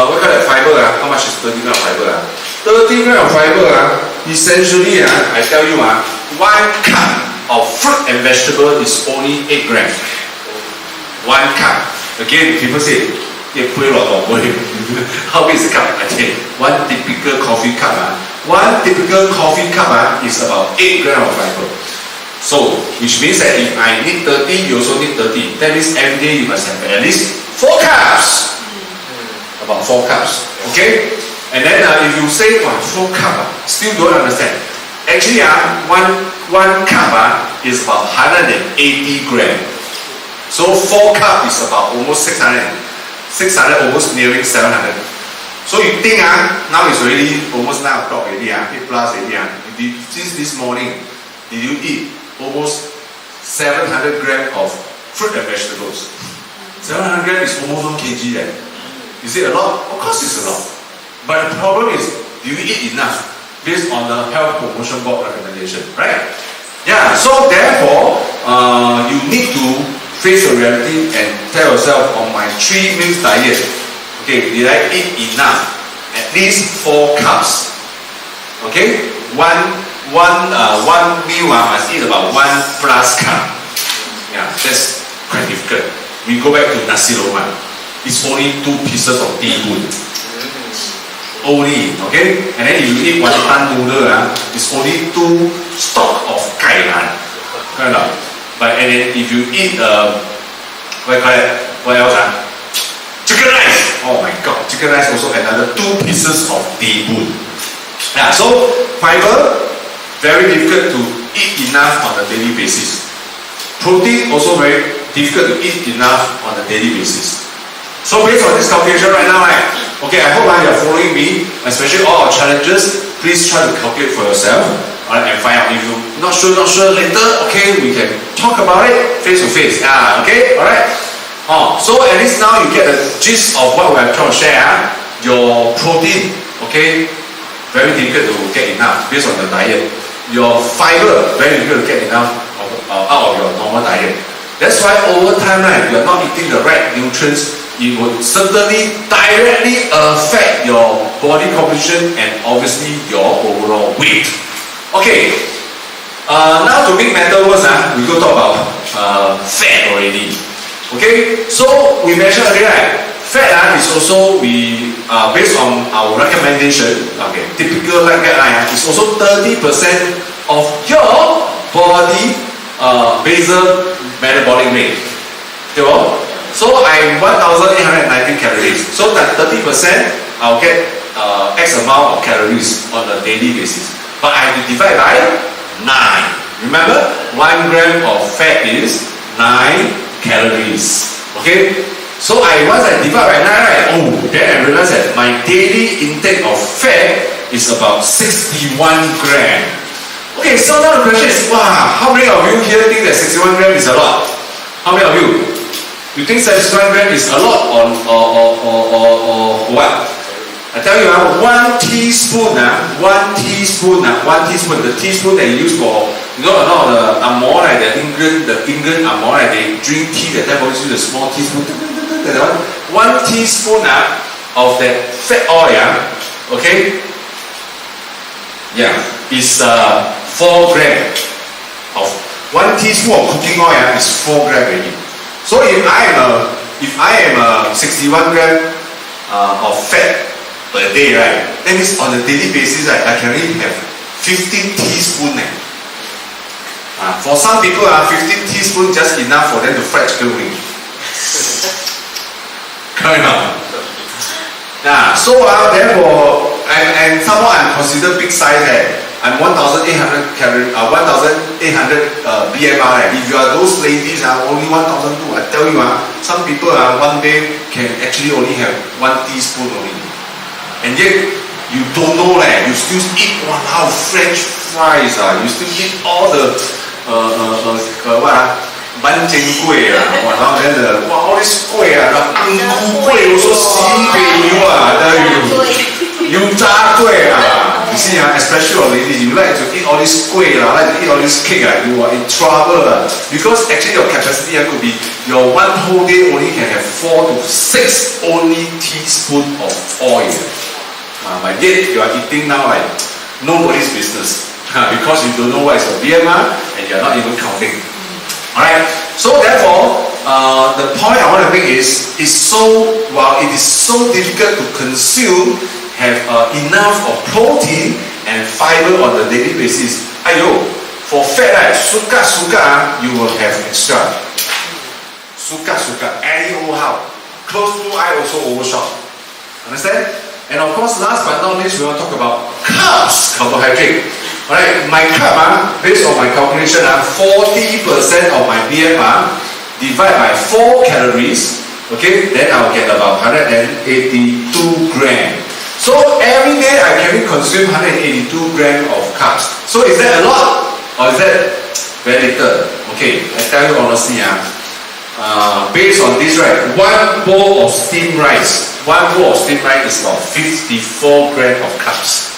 [SPEAKER 2] what kind of fiber? How much is 30 grams of fiber? 30 grams of fiber, essentially, I tell you, 1 cup of fruit and vegetable is only 8 grams. 1 cup. Again, people say, how big is the cup? Okay, 1 typical coffee cup. 1 typical coffee cup is about 8 grams of fiber. So, which means that if I need 30, you also need 30. That means every day you must have at least 4 cups. About 4 cups. Okay? And then if you say 4 cups, still don't understand. Actually, one cup is about 180 grams. So 4 cups is about almost 600, almost nearing 700. So you think now it's already almost 9 o'clock already, 8 plus already. Since this morning, did you eat almost 700 grams of fruit and vegetables? 700 grams is almost 1 kg then. Is it a lot? Of course it's a lot. But the problem is, do you eat enough based on the Health Promotion Board recommendation, right? Yeah, so therefore, you need to face the reality and tell yourself on my 3 meals diet, okay, did I eat enough? At least 4 cups. Okay? One meal must eat about 1 plus cup. Yeah, that's quite difficult. We go back to nasi lemak. It's only 2 pieces of teaspoon. Only, okay? And then if you eat wonton noodle, it's only 2 stalk of kailan. Kind of. But and then if you eat what else? Chicken rice. Oh my god, chicken rice also another 2 pieces of teaspoon. Yeah, so fiber very difficult to eat enough on a daily basis. Protein also very difficult to eat enough on a daily basis. So based on this calculation right now, okay, I hope you are following me, especially all our challenges. Please try to calculate for yourself, and find out. If you're not sure later, okay, we can talk about it face to face. Okay, alright. So at least now you get the gist of what we are trying to share. Your protein, okay, very difficult to get enough based on the diet. Your fiber, very difficult to get enough out of your normal diet. That's why over time, you are not eating the right nutrients. It would certainly directly affect your body composition and obviously your overall weight. Okay, now to make matters worse, we go talk about fat already. Okay, so we mentioned earlier, fat is also based on our recommendation. Okay, typical like that is also 30% of your body basal metabolic rate. Okay? So I'm 1,819 calories. So that 30%, I'll get X amount of calories on a daily basis. But I have to divide by 9. Remember, 1 gram of fat is 9 calories. Okay? So once I divide by 9, then I realize that my daily intake of fat is about 61 grams. Okay, so now the question is, how many of you here think that 61 grams is a lot? How many of you? You think 61 grams is a lot or what? I tell you, 1 teaspoon, the teaspoon that you use for You know a lot of the Angmoh, right, the England Angmoh, right, they drink tea, that time always use a small teaspoon. One teaspoon of that fat oil, okay, is 4 grams of 1 teaspoon of cooking oil is 4 grams already. So if I am 61 grams of fat per day, right, that means on a daily basis, right, I can only have 15 teaspoons. For some people, 15 teaspoons just enough for them to fry chicken wing. Correct or not? So therefore, and somehow I'm considered big size. I'm 1,800 calories, 1,800 BMR. If you are those ladies, only 1,200. I tell you, some people one day can actually only have 1 teaspoon only. And yet, you don't know, you still eat French fries. You still eat all the ban jian gui then all this gui gui also sibei I tell you, you zha gui you see especially for ladies, you like to eat all this gui like to eat all this cake you are in trouble because actually your capacity could be your one whole day only can have 4 to 6 only teaspoon of oil. But yet you are eating now like nobody's business. Because you don't know what is your BMR and you are not even counting. Alright, so therefore, the point I want to make is while it is so difficult to consume, have enough of protein and fiber on a daily basis. For fat, right, suka, you will have extra. Suka, any old how. Close to eye also overshot. Understand? And of course, last but not least, we want to talk about carbs, carbohydrate. Alright, my carb, based on my calculation, 40% of my BMR divided by 4 calories, okay, then I'll get about 182 grams. So every day I can consume 182 grams of carbs. So is that a lot or is that very little? Okay, I tell you honestly, based on this, right, 1 bowl of steamed rice, is about 54 grams of carbs.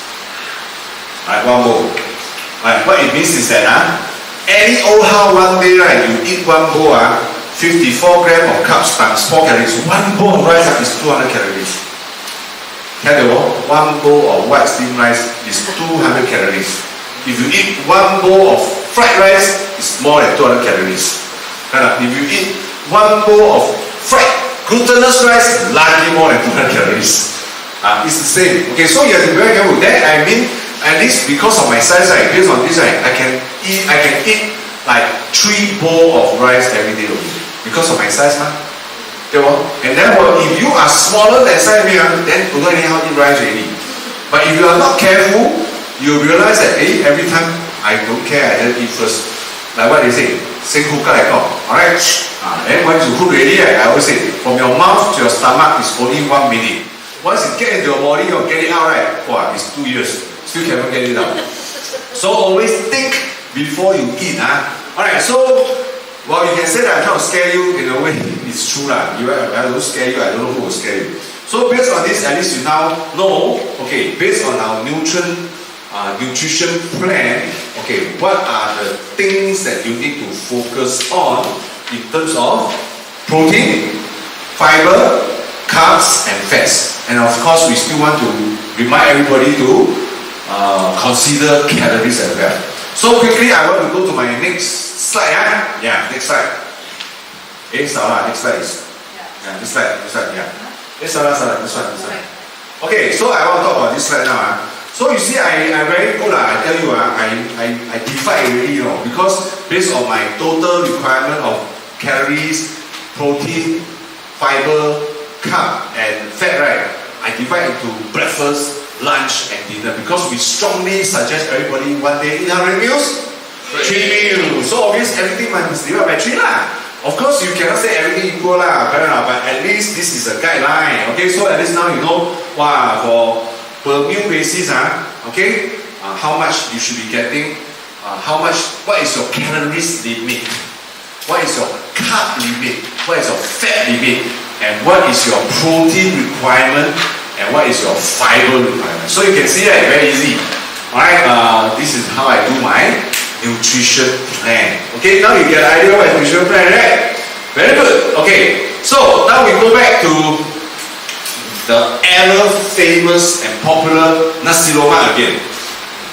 [SPEAKER 2] Alright, 1 bowl. Right, what it means is that any old how one day, right, you eat 1 bowl, 54 grams of carbs times 4 calories. 1 bowl of rice is 200 calories. Tell you what, 1 bowl of white steamed rice is 200 calories. If you eat 1 bowl of fried rice, it's more than 200 calories. If you eat 1 bowl of fried glutinous rice, largely more than 200 calories. It's the same. Okay, so you have to be very careful. That I mean, at least because of my size, right, based on this, right, I can eat like 3 bowls of rice every day only. Because of my size, and then if you are smaller than size, then you don't anyhow eat rice already. But if you are not careful, you realize that every time I don't care, I just eat first. Like what they say, sing hookah like alright? Then once you cook already, I always say, from your mouth to your stomach is only 1 minute. Once it get into your body, you get it out, right? It's 2 years. Still cannot get it out. So always think before you eat. Alright, so well, you can say that I'm trying to scare you in a way. It's true I don't scare you, I don't know who will scare you. So based on this, at least you now know, okay, based on our nutrition plan, okay, what are the things that you need to focus on in terms of protein, fiber, carbs and fats. And of course, we still want to remind everybody to consider calories as well. So quickly, I want to go to my next slide. Next slide. Next slide is. This slide. This one. Okay, so I want to talk about this slide now. So you see, I very good. I tell you, I divide already, because based on my total requirement of calories, protein, fiber, carb, and fat, right? I divide into breakfast, lunch, and dinner because we strongly suggest everybody one day eat 100 meals, 3 meals. So obviously everything must divide by 3 lah. Of course you cannot say everything equal lah, but at least this is a guideline. Okay, so at least now you know for per meal basis, okay, how much you should be getting, what is your calories limit, what is your carb limit, what is your fat limit, and what is your protein requirement, and what is your fiber requirement. So you can see that very easy. Alright, this is how I do my
[SPEAKER 1] nutrition plan. Okay, now you get an idea what is nutrition plan, right? Very good. Okay, so now we go back to the ever famous and popular nasi lemak again.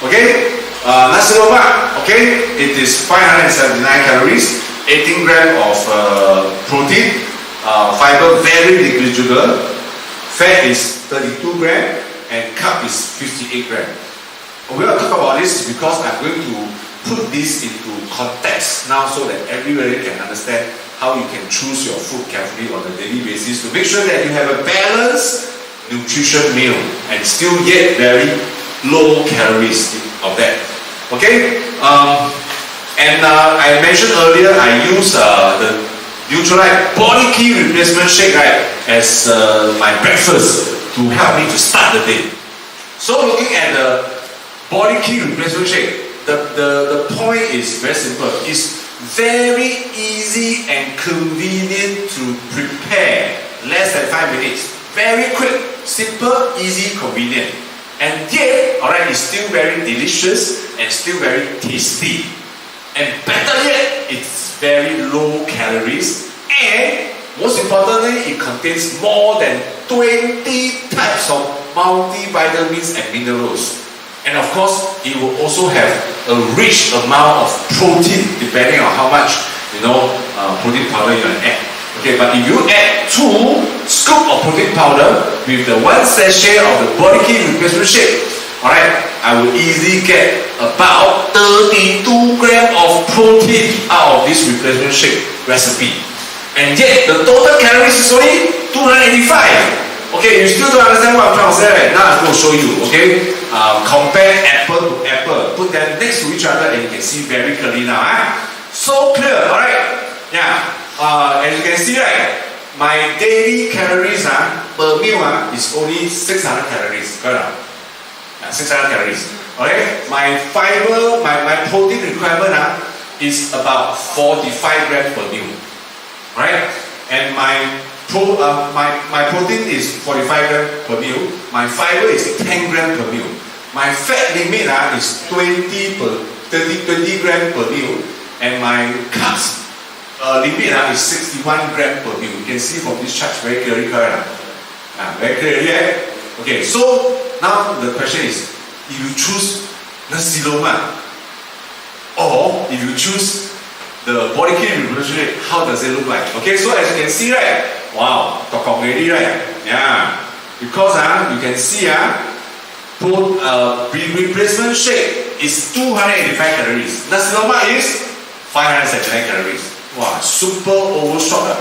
[SPEAKER 1] Okay, nasi lemak. Okay, it is 579 calories, 18 grams of protein, fiber very negligible, fat is 32 grams, and carb is 58 grams. We will talk about this because I'm going to put this into context now so that everybody can understand how you can choose your food carefully on a daily basis to make sure that you have a balanced nutrition meal and still yet very low calories of that. Okay? I mentioned earlier I use the Neutralite Bodykey replacement shake, right, as my breakfast to help me to start the day. So looking at the Bodykey replacement shake, the point is very simple. It's very easy and convenient to prepare, less than 5 minutes. Very quick, simple, easy, convenient. And yet, alright, it's still very delicious and still very tasty. And better yet, it's very low calories, and most importantly, it contains more than 20 types of multivitamins and minerals. And of course, it will also have a rich amount of protein depending on how much protein powder you add. Okay, but if you add 2 scoops of protein powder with the 1 sachet of the Bodykey replacement shake, alright, I will easily get about 32 grams of protein out of this replacement shake recipe. And yet, the total calories is only 285. Okay, you still don't understand what I'm trying to say, right? Now I'm going to show you, okay? Compare apple to apple. Put them next to each other and you can see very clearly now. So clear, alright? Yeah. As you can see, right? My daily calories per meal is only 600 calories. Correct? 600 calories. Okay? My fiber, my protein requirement is about 45 grams per meal. Right? And my protein is 45 grams per meal. My fiber is 10 grams per meal. My fat limit is 20 grams per meal. And my carbs limit is 61 grams per meal. You can see from this chart very clearly, correct? Very clearly, yeah? Okay, so now the question is, if you choose nasi lemak or if you choose the Bodykey replacement shake, how does it look like? Okay, so as you can see, right? Wow, talk already, right? Yeah, because you can see replacement shake is 285 calories. Nasi lemak is 579 calories. Wow, super overshot.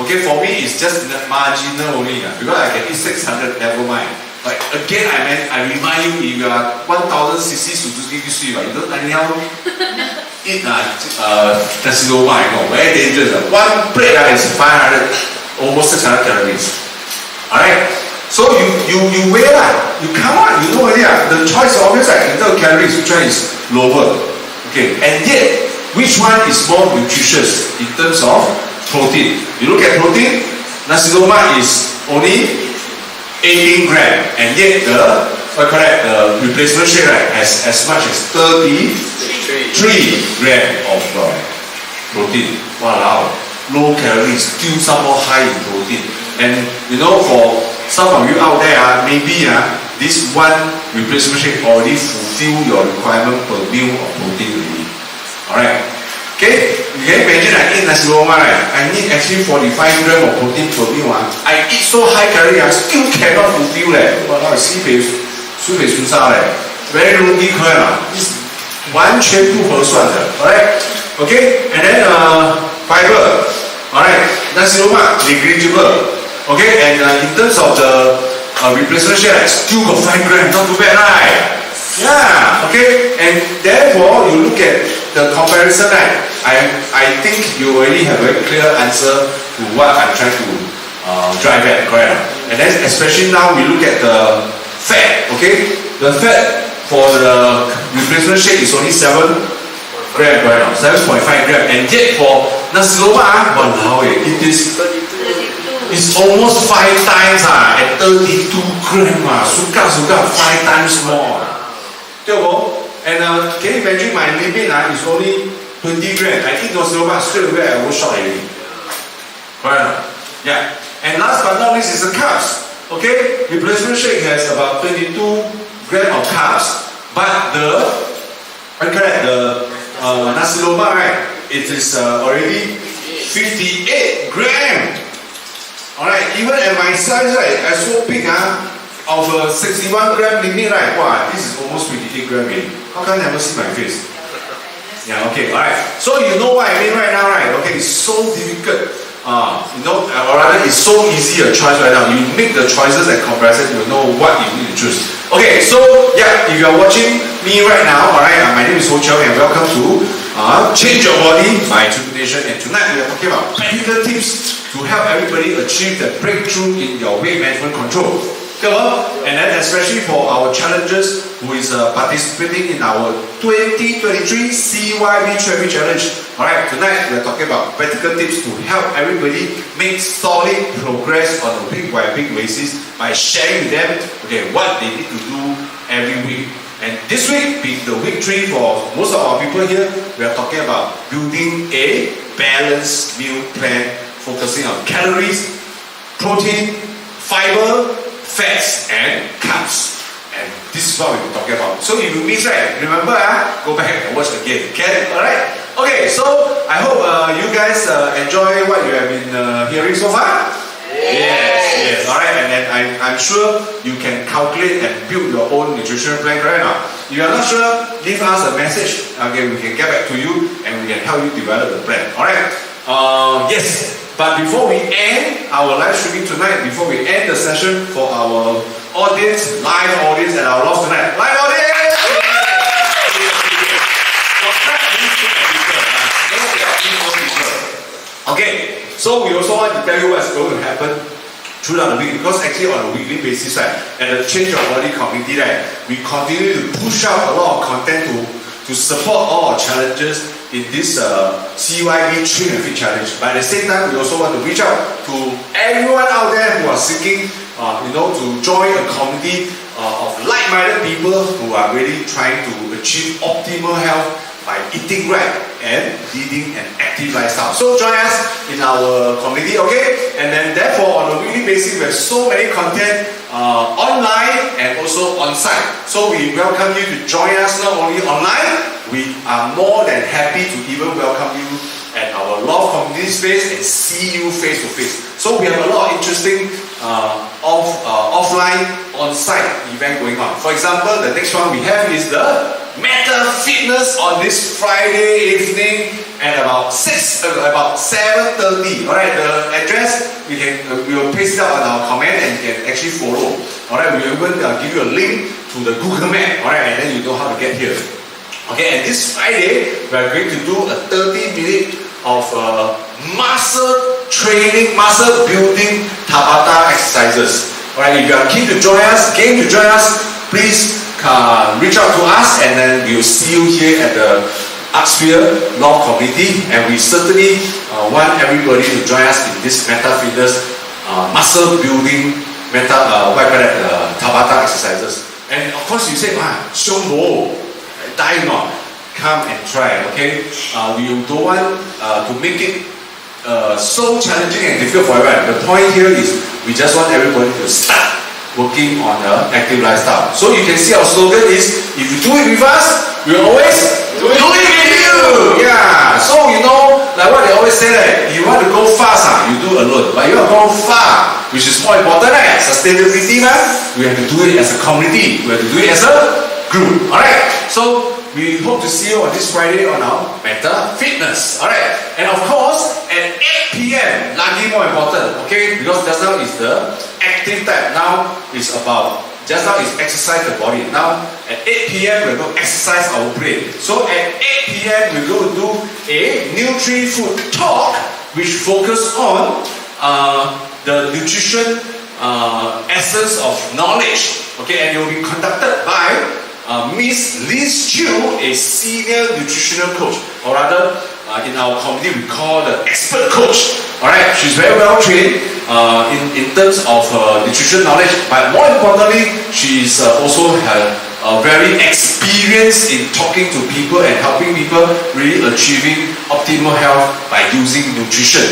[SPEAKER 1] Okay, for me it's just marginal only because I can eat 600, never mind. But again, I remind you, if you are 1000cc Suzuki Swift, you don't anyhow eat nasi lemak, very dangerous. One plate is 500, almost 600 calories. Alright, so you weigh you come on, you know already. The choice is obvious, in terms of calories, which one is lower? Okay, and yet, which one is more nutritious in terms of protein? You look at protein, nasi lemak is only 18 grams, and yet the replacement shake has as much as 33 grams of protein. Wow, low calories, still somewhat high in protein. And for some of you out there, maybe this one replacement shake already fulfill your requirement per meal of protein already. Alright. Okay, you can imagine I eat nasi lemak, I need actually 45 grams of protein per meal. I eat so high calorie, I still cannot fulfill. Wow, 西北出沙very lonely this 完全不合算的。Alright, okay, and then fiber. Alright, nasi lemak negligible. Okay, and in terms of the replacement shake, still got 5 grams, not too bad, right? Yeah, okay, and therefore you look at the comparison, I think you already have a clear answer to what I'm trying to drive at, correct? And then especially now we look at the fat, okay? The fat for the replacement shake is only 7 grams, right now, 7.5 grams, and yet for nasi lemak, it is it's almost 5 times at 32 grams, suka 5 times more. 对不？ And can you imagine my limit is only 20 grams. I eat nasi lemak straight away, I was shocked already. Correct? Yeah. And last but not least is the carbs. Okay, replacement shake has about 22 grams of carbs, but the nasi lemak, right? It is already 58 grams. Alright, even at my size, right? I so big of a 61 gram limit, right? Wow, this is almost 58 grams already. How can I never see my face? Yeah, okay, alright. So you know what I mean right now, right? Okay, it's so difficult. You know, or rather, it's so easy a choice right now. You make the choices and comparisons, you know what you need to choose. Okay, so yeah, if you are watching me right now, alright, my name is Lim Hoe Cheong and welcome to Change Your Body by Nation. And tonight we are talking about practical tips to help everybody achieve the breakthrough in your weight management control. And then especially for our challengers who is participating in our 2023 CYB Traffic Challenge. Alright, tonight we are talking about practical tips to help everybody make solid progress on a week by week basis by sharing with them what they need to do every week. And this week, being the week 3 for most of our people here, we are talking about building a balanced meal plan focusing on calories, protein, fiber, fats and carbs. And this is what we're talking about. So if you miss, right, remember, go back and watch again. Okay? Alright? Okay, so I hope you guys enjoy what you have been hearing so far. Yes. Alright, and then I'm sure you can calculate and build your own nutritional plan right now. If you are not sure, leave us a message. Okay, we can get back to you and we can help you develop the plan. Alright? Yes. But before we end our live streaming tonight, before we end the session for our audience, live audience at our loft tonight. Live audience! Okay, so we also want to tell you what's going to happen throughout the week, because actually on a weekly basis, right, at the Change Your Body community, right, we continue to push out a lot of content to support all our challenges in this CYB Train and Fit Challenge. But at the same time, we also want to reach out to everyone out there who are seeking, to join a community of like-minded people who are really trying to achieve optimal health by eating right and leading an active lifestyle. So join us in our community, okay? And then therefore, on a weekly basis, we have so many content online and also on-site. So we welcome you to join us not only online, we are more than happy to even welcome you at our Loft Community Space and see you face to face. So we have a lot of interesting offline, on-site event going on. For example, the next one we have is the Meta Fitness on this Friday evening at about 7:30. Alright, the address we will paste it out on our comment and you can actually follow. Alright, we will even give you a link to the Google Map. Alright, and then you know how to get here. Okay, and this Friday we are going to do a 30-minute of muscle training, muscle building Tabata exercises. Alright, if you are keen to join us, please reach out to us and then we'll see you here at the ark.Sphere Loft community, and we certainly want everybody to join us in this Meta Fitness muscle building Tabata exercises. And of course you say, Xiongbo, die not, come and try, okay? We don't want to make it so challenging and difficult for everyone. The point here is we just want everybody to start working on an active lifestyle. So you can see our slogan is, if you do it with us, we'll always do it with you. Yeah. So like what they always say, that you want to go fast, you do alone. But you want to go far, which is more important, sustainability, we have to do it as a community. We have to do it as a group. Alright. So we hope to see you on this Friday on our Meta Fitness. Alright. And of course, at 8 p.m, lagi more important, okay? Because just now is the active type. Now is about, just now is exercise the body. Now at 8 p.m, we're going to exercise our brain. So at 8 p.m, we're going to do a Nutri-Food talk, which focus on the nutrition essence of knowledge. Okay, and it will be conducted by Miss Liz Chu, a senior nutritional coach, or rather in our community we call the expert coach. Alright, she's very well trained in terms of nutrition knowledge, but more importantly,
[SPEAKER 2] She is also very experienced in talking to people and helping people really achieving optimal health by using nutrition.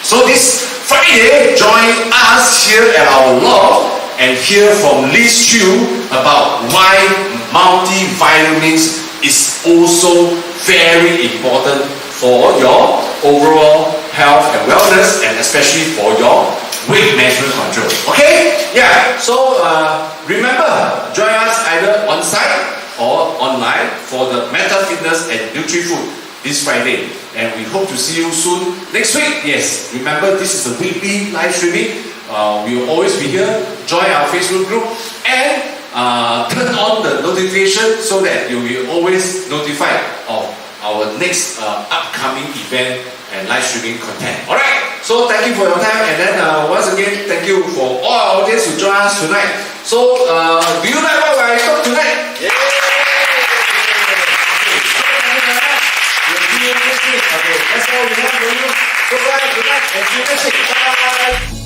[SPEAKER 2] So this Friday, join us here at our loft and hear from Liz Chew about why multivitamins is also very important for your overall health and wellness, and especially for your weight management control. Okay? Yeah. So remember, join us either on site or online for the Meta Fitness and NutriFood this Friday. And we hope to see you soon next week. Yes, remember this is a weekly live streaming. We will always be here. Join our Facebook group and turn on the notification so that you will always notified of our next upcoming event and live streaming content. Alright, so thank you for your time, and then once again thank you for all our audience who joined us tonight. So do you like what I talked tonight? Yeah! Okay, we'll see you next week. Okay, that's all we have for you. So guys, good night and see you next week. Bye!